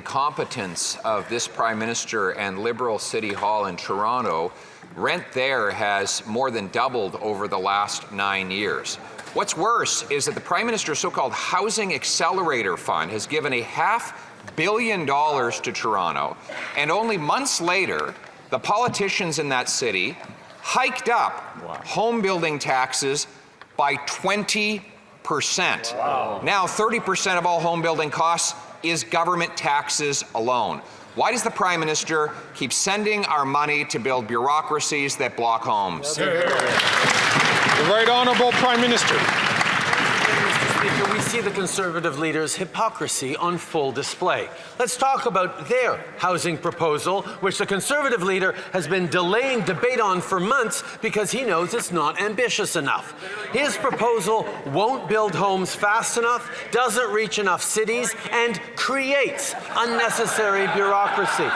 incompetence of this Prime Minister and Liberal City Hall in Toronto, rent there has more than doubled over the last 9 years. What's worse is that the Prime Minister's so-called Housing Accelerator Fund has given $500 million to Toronto, and only months later, the politicians in that city hiked up home building taxes by 20%. Wow. Now 30% of all home building costs is government taxes alone. Why does the Prime Minister keep sending our money to build bureaucracies that block homes? The Right Honourable Prime Minister. Mr. Speaker, we see the Conservative leader's hypocrisy on full display. Let's talk about their housing proposal, which the Conservative leader has been delaying debate on for months because he knows it's not ambitious enough. His proposal won't build homes fast enough, doesn't reach enough cities, and creates unnecessary bureaucracy.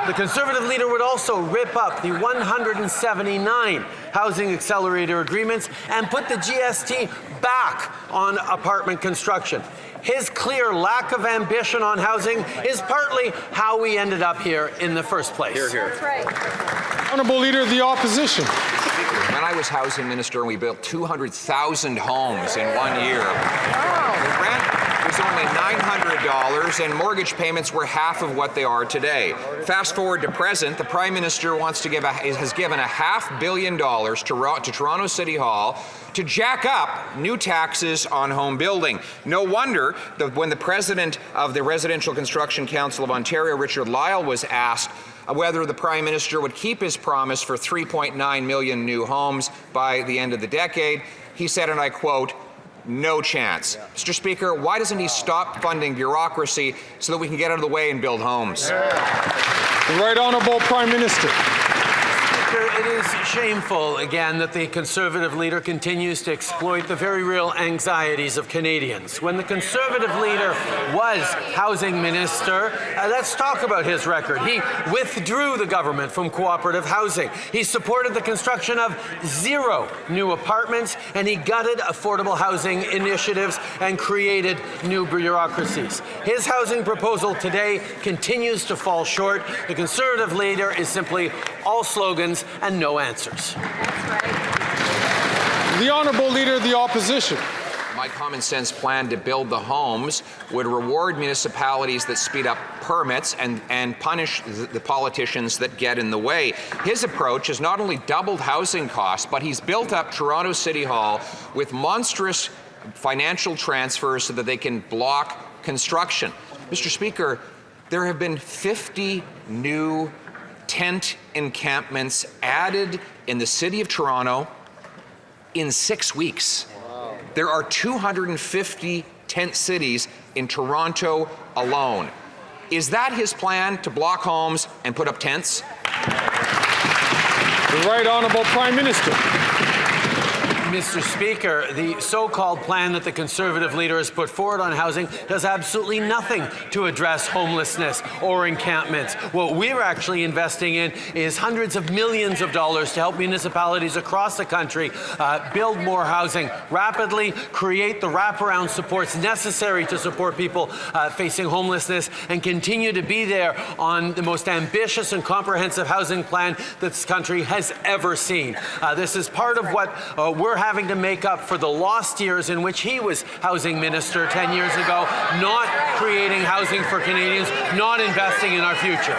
The Conservative leader would also rip up the 179 Housing Accelerator agreements and put the GST back on apartment construction. His clear lack of ambition on housing is partly how we ended up here in the first place. Hear, hear. That's right. Honourable Leader of the Opposition. When I was housing minister, we built 200,000 homes in 1 year. The rent was only $900 and mortgage payments were half of what they are today. Fast forward to present, the Prime Minister has given $500 million to Toronto City Hall to jack up new taxes on home building. No wonder that when the president of the Residential Construction Council of Ontario, Richard Lyle, was asked whether the Prime Minister would keep his promise for 3.9 million new homes by the end of the decade, he said, and I quote, "No chance." Mr. Speaker, why doesn't he stop funding bureaucracy so that we can get out of the way and build homes? The Right Honourable Prime Minister. It is shameful, again, that the Conservative leader continues to exploit the very real anxieties of Canadians. When the Conservative leader was Housing Minister, let's talk about his record. He withdrew the government from cooperative housing. He supported the construction of 0 new apartments, and he gutted affordable housing initiatives and created new bureaucracies. His housing proposal today continues to fall short. The Conservative leader is simply all slogans and no answers. The Honourable Leader of the Opposition. My common sense plan to build the homes would reward municipalities that speed up permits and punish the politicians that get in the way. His approach has not only doubled housing costs, but he's built up Toronto City Hall with monstrous financial transfers so that they can block construction. Mr. Speaker, there have been 50 new tent encampments added in the City of Toronto in 6 weeks. Wow. There are 250 tent cities in Toronto alone. Is that his plan, to block homes and put up tents? The Right Honourable Prime Minister. Mr. Speaker, the so-called plan that the Conservative leader has put forward on housing does absolutely nothing to address homelessness or encampments. What we're actually investing in is hundreds of millions of dollars to help municipalities across the country build more housing rapidly, create the wraparound supports necessary to support people facing homelessness, and continue to be there on the most ambitious and comprehensive housing plan that this country has ever seen. This is part of what we're having to make up for the lost years in which he was housing minister 10 years ago, not creating housing for Canadians, not investing in our future.